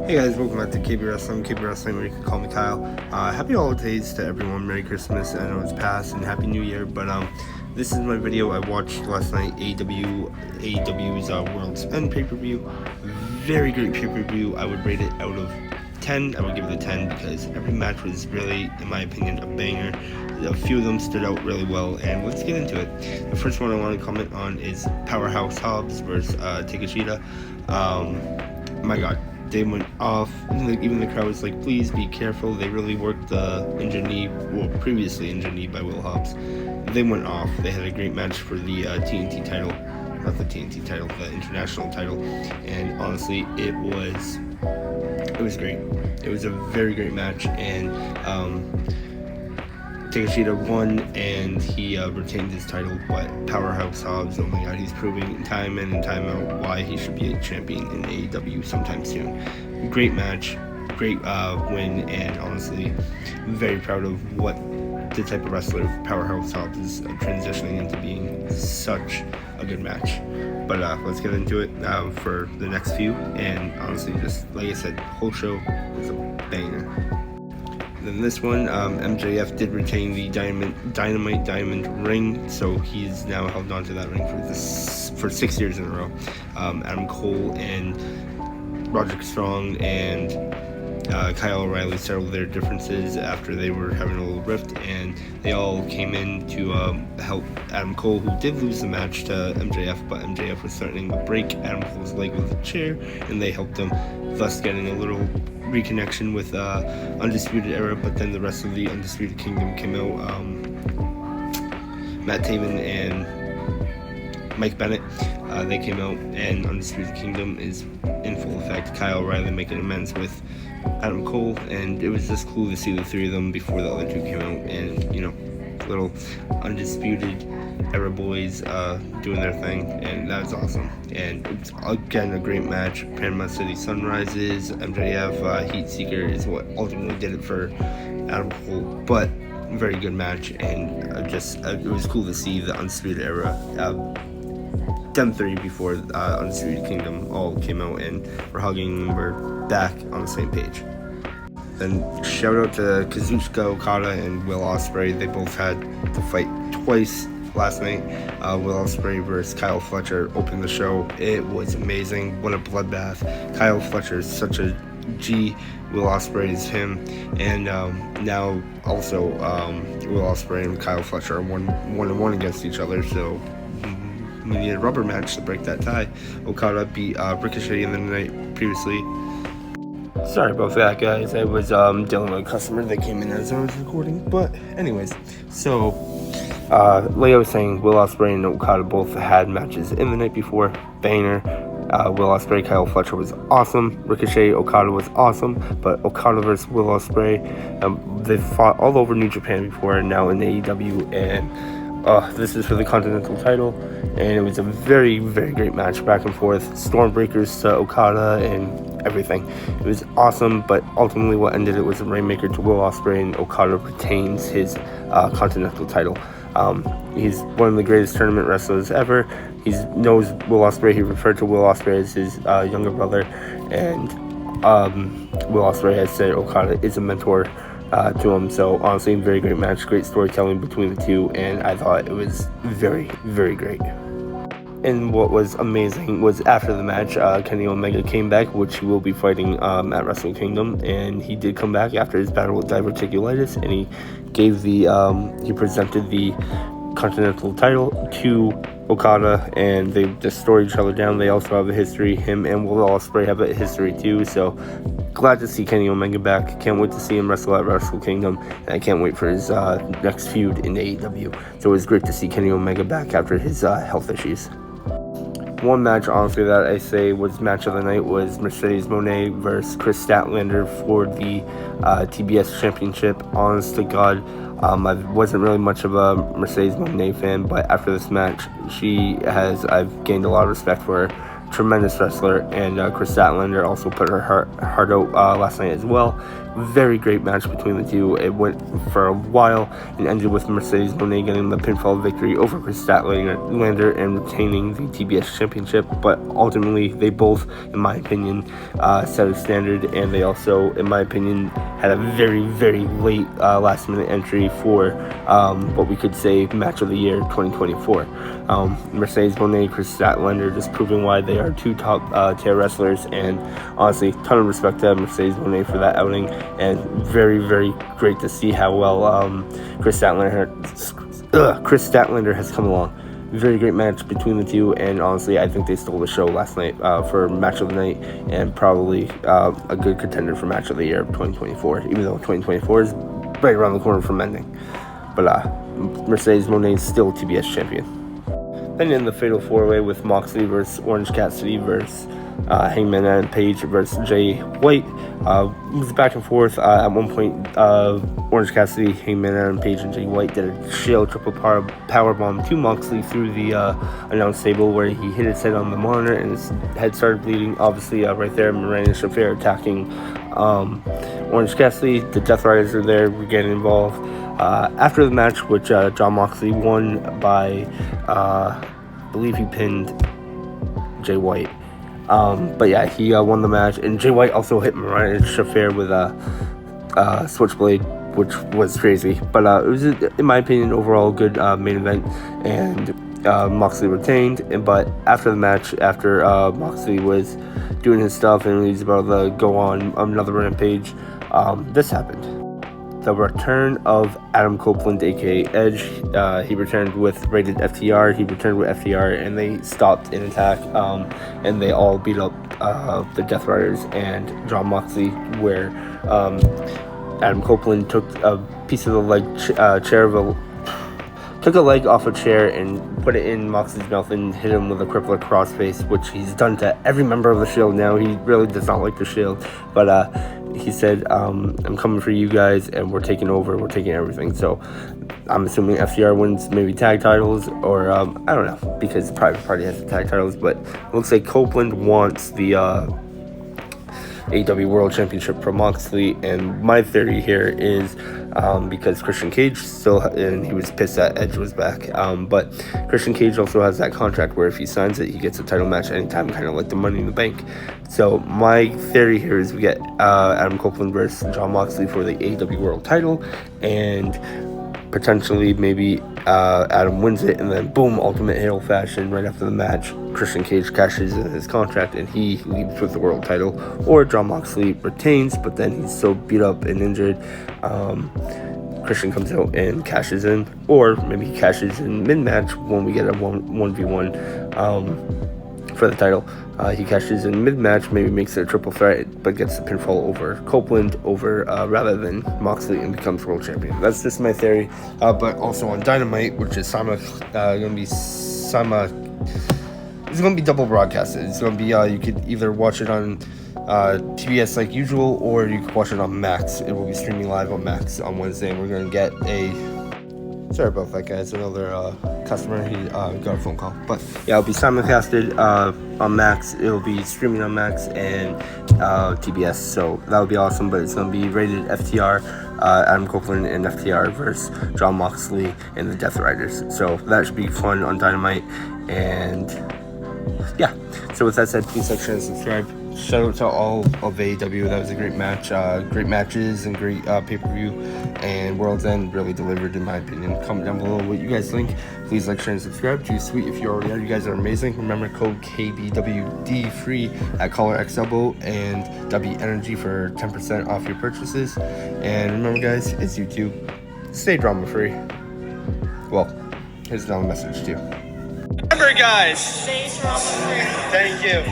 Hey guys, welcome back to KB Wrestling, or you can call me Kyle. Happy holidays to everyone, Merry Christmas, I know it's past, and Happy New Year, but this is my video I watched last night, AEW's World's End pay-per-view. Very great pay-per-view. I would rate it out of 10, I would give it a 10, because every match was really, in my opinion, a banger. A few of them stood out really well, and let's get into it. The first one I want to comment on is Powerhouse Hobbs versus Takeshita. My god. They went off, even the crowd was like, please be careful. They really worked the injured knee, previously injured knee by Will Hobbs. They went off. They had a great match for the TNT title, not the TNT title, the international title, and honestly, it was great. It was a very great match, and Takeshita won, and he retained his title, but Powerhouse Hobbs, oh my god, he's proving time in and time out why he should be a champion in AEW sometime soon. Great match, great win, and honestly, I'm very proud of what the type of wrestler Powerhouse Hobbs is transitioning into being. Such a good match. But let's get into it for the next few, and honestly, just like I said, the whole show was a banger. Then this one, MJF did retain the Dynamite Diamond ring, so he's now held on to that ring for 6 years in a row. Adam Cole and Roderick Strong and Kyle O'Reilly settled their differences after they were having a little rift, and they all came in to help Adam Cole, who did lose the match to MJF, but MJF was threatening to break Adam Cole's leg with a chair, and they helped him, thus getting a little reconnection with Undisputed Era. But then the rest of the Undisputed Kingdom came out. Matt Taven and Mike Bennett, they came out, and Undisputed Kingdom is in full effect. Kyle O'Reilly making amends with Adam Cole, and it was just cool to see the three of them before the other two came out, and little Undisputed Era boys doing their thing, and that was awesome. And it's again a great match. Panama City Sunrises, MJF, Heat Seeker is what ultimately did it for Adam Cole, but very good match, and it was cool to see the Undisputed Era, them three before Undisputed Kingdom all came out and were hugging and we're back on the same page. Then shout out to Kazuchika Okada and Will Ospreay. They both had to fight twice last night. Will Ospreay versus Kyle Fletcher opened the show. It was amazing. What a bloodbath. Kyle Fletcher is such a G. Will Ospreay is him. And now also Will Ospreay and Kyle Fletcher are one against each other. So we need a rubber match to break that tie. Okada beat Ricochet in the night previously. Sorry about that, guys. I was dealing with a customer that came in as I was recording. But anyways, so Leo was saying Will Ospreay and Okada both had matches in the night before. Banger. Will Ospreay, Kyle Fletcher was awesome. Ricochet, Okada was awesome. But Okada versus Will Ospreay, they fought all over New Japan before, and now in AEW, and this is for the Continental title, and it was a very, very great match, back and forth, Stormbreakers to Okada and everything. It was awesome, but ultimately what ended it was a Rainmaker to Will Ospreay, and Okada retains his Continental title. He's one of the greatest tournament wrestlers ever. He knows Will Ospreay. He referred to Will Ospreay as his younger brother, and Will Ospreay has said Okada is a mentor to him. So honestly, very great match, great storytelling between the two, and I thought it was very, very great. And what was amazing was after the match, Kenny Omega came back, which he will be fighting at Wrestle Kingdom, and he did come back after his battle with diverticulitis, and he gave he presented the Continental title to Okada, and they just stored each other down. They also have a history. Him and Will Ospreay have a history too, so glad to see Kenny Omega back. Can't wait to see him wrestle at Wrestle Kingdom, and I can't wait for his next feud in AEW. So it was great to see Kenny Omega back after his health issues. One match, honestly, that I say was match of the night was Mercedes Moné versus Chris Statlander for the TBS Championship. Honest to God, I wasn't really much of a Mercedes Moné fan, but after this match, I've gained a lot of respect for her. tremendous wrestler, and Chris Statlander also put her heart out last night as well. Very great match between the two. It went for a while and ended with Mercedes Moné getting the pinfall victory over Chris Statlander and retaining the TBS championship. But ultimately, they both, in my opinion, set a standard, and they also, in my opinion, had a very, very late last-minute entry for what we could say match of the year 2024. Mercedes Moné, Chris Statlander, just proving why they are two top tier wrestlers, and honestly, ton of respect to Mercedes Moné for that outing, and very, very great to see how well Chris Statlander has come along. Very great match between the two, and honestly, I think they stole the show last night for match of the night, and probably a good contender for match of the year of 2024, even though 2024 is right around the corner from ending. But Mercedes Moné is still TBS champion. Then in the Fatal 4-Way with Moxley versus Orange Cassidy versus Hangman Adam Page versus Jay White. It was back and forth. At one point, Orange Cassidy, Hangman Adam Page, and Jay White did a Shield triple powerbomb to Moxley through the announce table, where he hit his head on the monitor and his head started bleeding. Obviously, right there, Miranda Shafir attacking Orange Cassidy. The Death Riders are there. We're getting involved. After the match, which Jon Moxley won by, I believe he pinned Jay White. But yeah, he won the match, and Jay White also hit Mariah Shafir with a switchblade, which was crazy. But it was, in my opinion, overall good main event, and Moxley retained. But after the match, after Moxley was doing his stuff and he was about to go on another rampage, this happened. The return of Adam Copeland, aka Edge. He returned with rated FTR. And they stopped an attack, and they all beat up the Death Riders and Jon Moxley, where Adam Copeland took a piece of the leg took a leg off a chair and put it in Moxley's mouth and hit him with a crippler crossface, which he's done to every member of the Shield now. He really does not like the Shield, but he said, I'm coming for you guys, and we're taking over, we're taking everything. So I'm assuming FTR wins maybe tag titles, or I don't know, because Private Party has the tag titles, but it looks like Copeland wants the AEW World Championship from Moxley. And my theory here is because Christian Cage still, and he was pissed that Edge was back, but Christian Cage also has that contract where if he signs it, he gets a title match anytime, kind of like the Money in the Bank. So my theory here is we get Adam Copeland versus Jon Moxley for the AEW World title, and potentially maybe Adam wins it, and then boom, Ultimate Hero fashion, right after the match, Christian Cage cashes in his contract and he leaves with the world title, or Jon Moxley retains, but then he's so beat up and injured, Christian comes out and cashes in, or maybe he cashes in mid-match when we get a 1v1 for the title. He cashes in mid-match, maybe makes it a triple threat, but gets the pinfall over Copeland rather than Moxley, and becomes world champion. That's just my theory. But also on Dynamite, which is it's going to be double broadcasted. It's going to be, you could either watch it on TBS like usual, or you could watch it on Max. It will be streaming live on Max on Wednesday, and we're going to get sorry about that, guys. Another customer, he got a phone call. But yeah, it'll be simulcasted on Max. It'll be streaming on Max and TBS, so that'll be awesome. But it's going to be rated FTR, Adam Copeland and FTR versus Jon Moxley and the Death Riders. So that should be fun on Dynamite. And yeah, so with that said, please like, share, and subscribe. Shout out to all of AEW. That was a great match, great matches, and great pay-per-view, and World's End really delivered, in my opinion. Comment down below what you guys think. Please like, share, and subscribe. Too sweet if you already are. You guys are amazing. Remember, code KBWD free at Collar X Elbow and W Energy for 10% off your purchases. And remember, guys, it's YouTube. Stay drama free. Well, here's another message too. Remember, guys, stay drama free. Thank you.